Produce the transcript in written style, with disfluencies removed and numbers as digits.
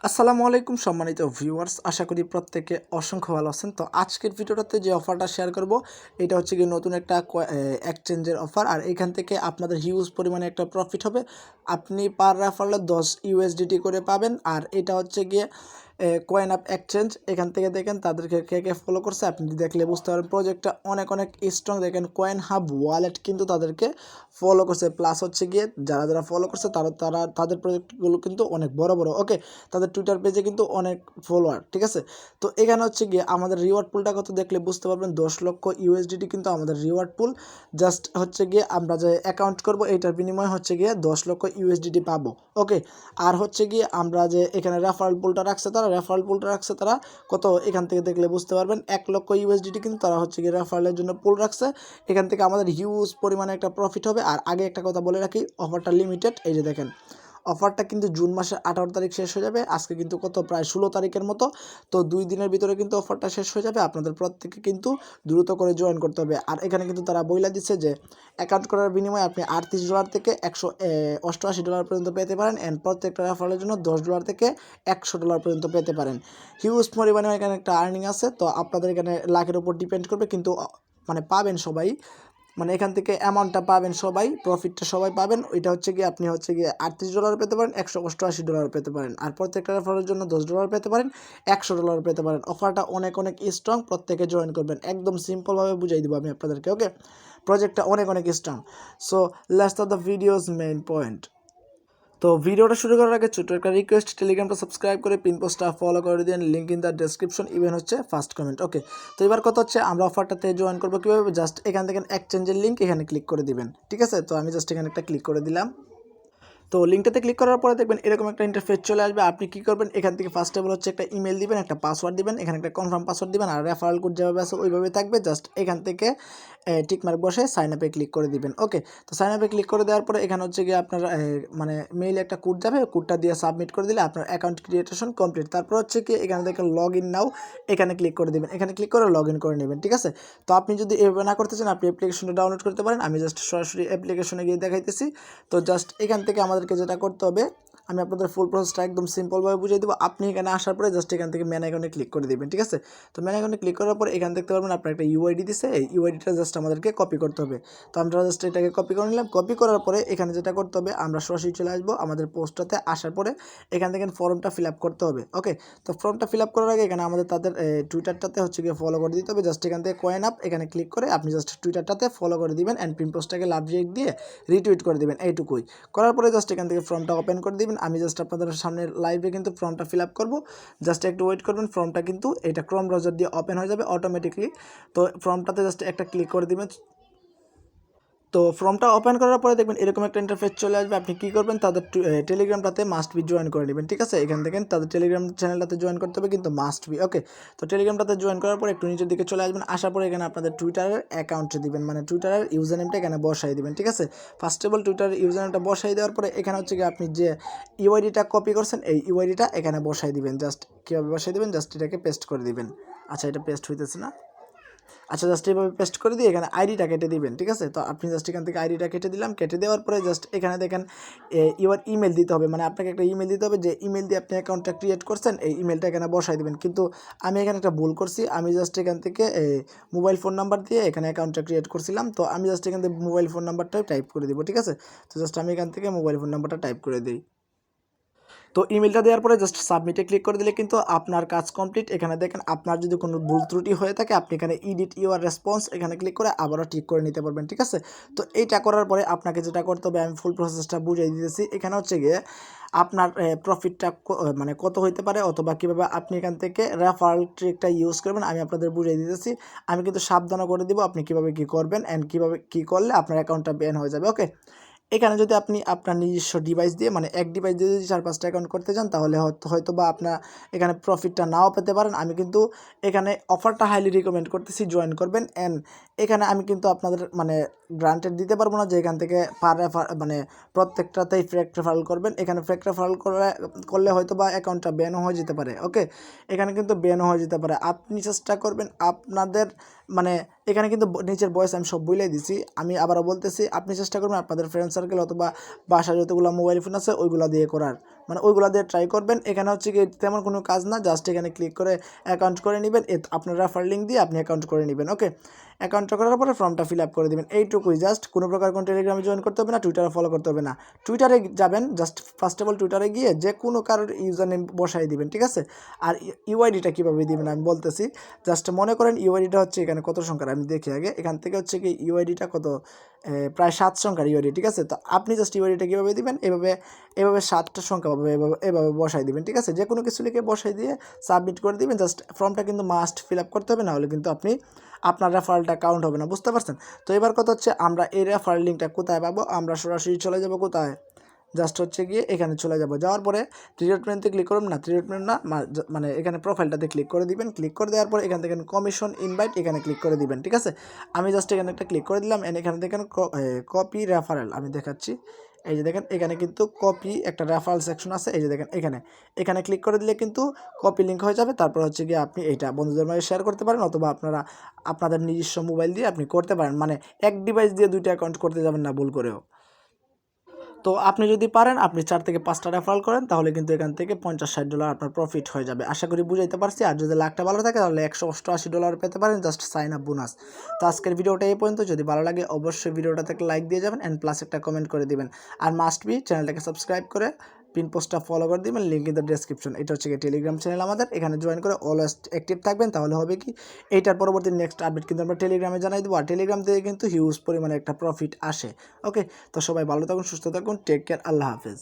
আসসালামু আলাইকুম সম্মানিত ভিউয়ার্স, আশা করি প্রত্যেকে অসংখ্য ভালো আছেন। তো আজকের ভিডিওটাতে যে অফারটা শেয়ার করব এটা হচ্ছে গিয়ে নতুন একটা এক্সচেঞ্জের অফার। আর এখান থেকে আপনাদের হিউজ পরিমাণে একটা প্রফিট হবে। আপনি পার রেফারেলে 10 ইউএসডিটি করে পাবেন। আর এটা হচ্ছে গিয়ে CoinUp এক্সচেঞ্জ। এখান থেকে দেখেন তাদেরকে কে কে ফলো করছে, আপনি দেখলে বুঝতে পারবেন প্রজেক্টটা অনেক অনেক স্ট্রং। দেখেন কয়েন হাব ওয়ালেট কিন্তু তাদেরকে ফলো করছে, প্লাস হচ্ছে গিয়ে যারা যারা ফলো করছে তাদের প্রজেক্টগুলো কিন্তু অনেক বড় বড়। ওকে, তাদের টুইটার পেজে কিন্তু অনেক ফলোয়ার, ঠিক আছে। তো এখানে হচ্ছে গিয়ে আমাদের রিওয়ার্ড পুলটা কত দেখলে বুঝতে পারবেন। 10 লক্ষ ইউএসডিটি কিন্তু আমাদের রিওয়ার্ড পুল। জাস্ট হচ্ছে গিয়ে আমরা যে অ্যাকাউন্ট করব এইটার বিনিময়ে হচ্ছে গিয়ে 10 লক্ষ ইউএসডিটি পাবো। ওকে, আর হচ্ছে গিয়ে আমরা যে এখানে রেফারেল পুলটা রাখছে তারা কত এখান থেকে দেখলে বুঝতে পারবেন। 1 লক্ষ ইউএসডিটি কিন্তু তারা হচ্ছে গিয়ে রেফারেলের জন্য পুল রাখছে। এখান থেকে আমাদের হিউজ পরিমাণে একটা প্রফিট হবে। আর আগে একটা কথা বলে রাখি, অফারটা লিমিটেড। এই যে দেখেন, অফারটা কিন্তু জুন মাসের 18 তারিখ শেষ হয়ে যাবে। আজকে কিন্তু কত, প্রায় 16 তারিখের মতো। তো 2 দিনের ভিতরে কিন্তু অফারটা শেষ হয়ে যাবে। আপনাদের প্রত্যেকে কিন্তু দ্রুত করে জয়েন করতে হবে। আর এখানে কিন্তু তারা বইলা দিচ্ছে যে অ্যাকাউন্ট করার বিনিময়ে আপনি $38 থেকে $188 পর্যন্ত পেতে পারেন। অ্যান্ড প্রত্যেকটা রেফারেলের জন্য $10 থেকে $100 পর্যন্ত পেতে পারেন। হিউজ পরিমাণে এখানে একটা আর্নিং আছে। তো আপনাদের এখানে লাখের উপর ডিপেন্ড করবে, কিন্তু মানে পাবেন সবাই, মানে এখান থেকে অ্যামাউন্টটা পাবেন সবাই, প্রফিটটা সবাই পাবেন। ওইটা হচ্ছে গিয়ে আপনি হচ্ছে গিয়ে $38 পেতে পারেন, $188 পেতে পারেন। আর প্রত্যেকটা রেফারের জন্য $10 পেতে পারেন, $100 পেতে পারেন। অফারটা অনেক অনেক স্ট্রং, প্রত্যেকে জয়েন করবেন। একদম সিম্পলভাবে বুঝাই দিব আমি আপনাদেরকে। ওকে, প্রজেক্টটা অনেক অনেক strong. So let's start the videos main point. তো ভিডিওটা শুরু করার আগে ছোট একটা রিকোয়েস্ট, টেলিগ্রামটা সাবস্ক্রাইব করে পিন পোস্টটা ফলো করে দিন। Link in the description, even হচ্ছে ফার্স্ট কমেন্ট। ওকে, তো এবার কথা হচ্ছে আমরা অফারটাতে জয়েন করবো কীভাবে। জাস্ট এখান থেকে এক্সচেঞ্জের লিঙ্ক এখানে ক্লিক করে দিবেন, ঠিক আছে। তো আমি জাস্ট এখানে একটা ক্লিক করে দিলাম। তো লিঙ্কটাতে ক্লিক করার পরে দেখবেন এরকম একটা ইন্টারফেস চলে আসবে। আপনি কী করবেন, এখান থেকে ফার্স্ট অফ অল হচ্ছে একটা ইমেল দিবেন, একটা পাসওয়ার্ড দিবেন, এখানে একটা কনফার্ম পাসওয়ার্ড দিবেন। আর রেফারেল কোড যেভাবে আছে ওইভাবে থাকবে। জাস্ট এখান থেকে টিকমার্ক বসে সাইন আপে ক্লিক করে দিবেন। ওকে, তো সাইন আপে ক্লিক করে দেওয়ার পরে এখানে হচ্ছে গিয়ে আপনার মানে মেইলে একটা কোড যাবে, কোডটা দিয়ে সাবমিট করে দিলে আপনার অ্যাকাউন্ট ক্রিয়েটেশন কমপ্লিট। তারপর হচ্ছে কি এখানে দেখেন লগ ইন নাও, এখানে ক্লিক করে দেবেন। এখানে ক্লিক করে লগ ইন করে নেবেন, ঠিক আছে। তো আপনি যদি এভাবে না করতে চান, আপনি অ্যাপ্লিকেশনটা ডাউনলোড করতে পারেন। আমি জাস্ট সরাসরি অ্যাপ্লিকেশনে গিয়ে দেখাইতেছি। তো জাস্ট এখান থেকে আমাদেরকে যেটা করতে হবে, আমি আপনাদের ফুল প্রসেসটা একদম সিম্পলভাবে বুঝিয়ে দেবো। আপনি এখানে আসার পরে জাস্ট এখান থেকে ম্যান অ্যাকাউন্টে ক্লিক করে দেবেন, ঠিক আছে। তো ম্যান অ্যাকাউন্টে ক্লিক করার পরে এখানে দেখতে পারবেন আপনার একটা ইউআইডি দিচ্ছে। এই ইউআইডিটা জাস্ট আমাদেরকে কপি করতে হবে। তো আমরা জাস্ট এটাকে কপি করে নিলাম। কপি করার পরে এখানে যেটা করতে হবে, আমরা সরাসরি চলে আসবো আমাদের পোস্টটাতে। আসার পরে এখান থেকে ফর্মটা ফিল আপ করতে হবে। ওকে, তো ফর্মটা ফিল আপ করার আগে এখানে আমাদের তাদের টুইটারটাতে হচ্ছে গিয়ে ফলো করে দিতে হবে। জাস্ট এখান থেকে CoinUp এখানে ক্লিক করে আপনি জাস্ট টুইটারটাতে ফলো করে দিবেন। অ্যান্ড পিন পোস্টটাকে লাভ রেট দিয়ে রিটুইট করে দিবেন, এইটুকুই। করার পরে জাস্ট এখান থেকে ফর্মটা ওপেন করে দিবেন। আমি জাস্ট আপনাদের সামনে লাইভে কিন্তু ফর্মটা ফিল আপ করবো। জাস্ট একটু ওয়েট করবেন। ফর্মটা কিন্তু এটা ক্রোম ব্রাউজার দিয়ে ওপেন হয়ে যাবে অটোমেটিকলি। তো ফর্মটাতে জাস্ট একটা ক্লিক করে দিবেন। তো ফর্মটা ওপেন করার পরে দেখবেন এরকম একটা ইন্টারফেস চলে আসবে। আপনি কী করবেন, তাদের টেলিগ্রামটাতে মাস্ট বি জয়েন করে নেবেন, ঠিক আছে। এখান থেকে তাদের টেলিগ্রাম চ্যানেলটাতে জয়েন করতে হবে, কিন্তু মাস্ট বি। ওকে, তো টেলিগ্রামটাতে জয়েন করার পর একটু নিচের দিকে চলে আসবেন। আসার পরে এখানে আপনাদের টুইটারের অ্যাকাউন্টে দিবেন, মানে টুইটারের ইউজার নেমটা এখানে বসাই দিবেন, ঠিক আছে। ফার্স্ট অফ অল টুইটারের ইউজার নেমটা বসাই দেওয়ার পরে এখানে হচ্ছে কি আপনি যে ইউআইডিটা কপি করছেন এই ইউআইডিটা এখানে বসাই দিবেন। জাস্ট কীভাবে বসাই দিবেন, জাস্ট এটাকে পেস্ট করে দিবেন। আচ্ছা, এটা পেস্ট হইতেছে না। আচ্ছা, জাস্ট এইভাবে পেস্ট করে দিয়ে এখানে আইডিটা কেটে দিবেন, ঠিক আছে। তো আপনি জাস্ট এখান থেকে আইডিটা কেটে দিলাম। কেটে দেওয়ার পরে জাস্ট এখানে দেখেন ইউর ইমেল দিতে হবে, মানে আপনাকে একটা ইমেল দিতে হবে। যে ইমেল দিয়ে আপনি অ্যাকাউন্টটা ক্রিয়েট করছেন এই ইমেলটা এখানে বসাই দেবেন। কিন্তু আমি এখানে একটা ভুল করছি। আমি জাস্ট এখান থেকে মোবাইল ফোন নাম্বার দিয়ে এখানে অ্যাকাউন্টটা ক্রিয়েট করছিলাম। তো আমি জাস্ট এখান থেকে মোবাইল ফোন নাম্বারটাই টাইপ করে দিব, ঠিক আছে। তো জাস্ট আমি এখান থেকে মোবাইল ফোন নাম্বারটা টাইপ করে দিই। তো ইমেলটা দেওয়ার পরে জাস্ট সাবমিটে ক্লিক করে দিলে কিন্তু আপনার কাজ কমপ্লিট। এখানে দেখেন আপনার যদি কোনো ভুল ত্রুটি হয়ে থাকে আপনি এখানে এডিট ইউর রেসপন্স এখানে ক্লিক করে আবারও ঠিক করে নিতে পারবেন, ঠিক আছে। তো এইটা করার পরে আপনাকে যেটা করতে হবে, আমি ফুল প্রসেসটা বুঝিয়ে দিতেছি। এখানে হচ্ছে গিয়ে আপনার প্রফিটটা মানে কত হইতে পারে, অথবা কীভাবে আপনি এখান থেকে রেফারেল ট্রিকটা ইউজ করবেন আমি আপনাদের বুঝিয়ে দিতেছি। আমি কিন্তু সাবধানও করে দিব আপনি কীভাবে কী করবেন অ্যান্ড কীভাবে কী করলে আপনার অ্যাকাউন্টটা ব্যান হয়ে যাবে। ওকে, এখানে যদি আপনি আপনার নিজস্ব ডিভাইস দিয়ে, মানে এক ডিভাইস দিয়ে যদি 4-5টা অ্যাকাউন্ট করতে চান, তাহলে হয়তো বা আপনার এখানে প্রফিটটা নাও পেতে পারেন। আমি কিন্তু এখানে অফারটা হাইলি রিকমেন্ড করতেছি, জয়েন করবেন। অ্যান্ড এখানে আমি কিন্তু আপনাদের মানে গ্রান্টেড দিতে পারবো না যে এখান থেকে মানে প্রত্যেকটাতেই ফ্রেক রেফারেল করবেন। এখানে ফ্রেক রেফারেল করলে হয়তো বা অ্যাকাউন্টটা ব্যানও হয়ে যেতে পারে। ওকে, এখানে কিন্তু ব্যানও হয়ে যেতে পারে। আপনি চেষ্টা করবেন আপনাদের মানে এখানে কিন্তু নিচের বয়স আমি সব বলেই দিছি। আমি আবারও বলতেছি, আপনি চেষ্টা করবেন আপনাদের ফ্রেন্ড সার্কেল অথবা বাসায় যতগুলো মোবাইল ফোন আছে ওইগুলো দিয়ে করার। মানে ওইগুলো দিয়ে ট্রাই করবেন। এখানে হচ্ছে কি তেমন কোনো কাজ না, জাস্ট এখানে ক্লিক করে অ্যাকাউন্ট করে নেবেন, আপনার রেফার লিঙ্ক দিয়ে আপনি অ্যাকাউন্ট করে নেবেন। ওকে, অ্যাকাউন্টটা করার পরে ফর্মটা ফিল আপ করে দেবেন, এইটুকুই জাস্ট। কোনো প্রকার কোনো টেলিগ্রামে জয়েন করতে হবে না, টুইটারে ফলো করতে হবে না। টুইটারে যাবেন, জাস্ট ফার্স্ট অফ অল টুইটারে গিয়ে যে কোনো কারোর ইউজার নেম বসাই দিবেন, ঠিক আছে। আর ইউআইডিটা কীভাবে দিবেন আমি বলতেছি। জাস্ট মনে করেন ইউআইডিটা হচ্ছে এখানে কত সংখ্যার আমি দেখি আগে, এখান থেকে হচ্ছে কি ইউআইডিটা কত, প্রায় 7 সংখ্যার ইউআইডি, ঠিক আছে। তো আপনি জাস্ট ইউআইডিটা কীভাবে দিবেন, এভাবে 7টা সংখ্যা পাবে, এভাবে বসাই দিবেন, ঠিক আছে। যে কোনো কিছু লিখে বসাই দিয়ে সাবমিট করে দিবেন। জাস্ট ফর্মটা কিন্তু মাস্ট ফিল আপ করতে হবে, না হলে কিন্তু আপনার রেফারেলটা কাউন্ট হবে না, বুঝতে পারছেন। তো এবার কথা হচ্ছে আমরা এই রেফারেল লিঙ্কটা কোথায় পাবো, আমরা সরাসরি চলে যাব কোথায়, জাস্ট হচ্ছে গিয়ে এখানে চলে যাব। যাওয়ার পরে থ্রি ডট মেনুতে ক্লিক করুন, না থ্রি ডট মেনু না, মানে এখানে প্রোফাইলটাতে ক্লিক করে দিবেন। ক্লিক করে দেওয়ার পরে এখান থেকে কমিশন ইনভাইট এখানে ক্লিক করে দিবেন, ঠিক আছে। আমি জাস্ট এখানে একটা ক্লিক করে দিলাম, এখানে দেখেন কপি রেফারেল আমি দেখাচ্ছি। এই যে দেখেন এখানে কিন্তু কপি একটা রেফারেল সেকশন আছে, এই যে দেখেন এখানে ক্লিক করে দিলে কিন্তু কপি লিঙ্ক হয়ে যাবে। তারপর হচ্ছে গিয়ে আপনি এইটা বন্ধুদের মাঝে শেয়ার করতে পারেন, অথবা আপনাদের নিজস্ব মোবাইল দিয়ে আপনি করতে পারেন, মানে এক ডিভাইস দিয়ে 2টা অ্যাকাউন্ট করতে যাবেন না ভুল করেও। তো আপনি যদি পারেন আপনি 4 থেকে 5টা রেফারেল করেন, তাহলে কিন্তু এখান থেকে $50-60 আপনার প্রফিট হয়ে যাবে। আশা করি বুঝাইতে পারছি। আর যদি লাখটা ভালো থাকে তাহলে $188 পেতে পারেন, জাস্ট সাইন আপ বোনাস। তো আজকের ভিডিওটা এই পর্যন্ত। যদি ভালো লাগে অবশ্যই ভিডিওটা থেকে লাইক দিয়ে যাবেন অ্যান্ড প্লাস একটা কমেন্ট করে দিবেন। আর মাস্ট বি চ্যানেলটাকে সাবস্ক্রাইব করে পিন পোস্টটা ফলো করে দিবেন, লিঙ্ক ইন দ্য ডেসক্রিপশন। এটা হচ্ছে টেলিগ্রাম চ্যানেল আমাদের, এখানে জয়েন করে অলওয়েজ অ্যাক্টিভ থাকবেন। তাহলে হবে কি এইটার পরবর্তী নেক্সট আপডেট কিন্তু আমরা টেলিগ্রামে জানাই দেবো। আর টেলিগ্রাম থেকে কিন্তু হিউজ পরিমাণে একটা প্রফিট আসে। ওকে, তো সবাই ভালো থাকুন, সুস্থ থাকুন, টেক কেয়ার, আল্লাহ হাফেজ।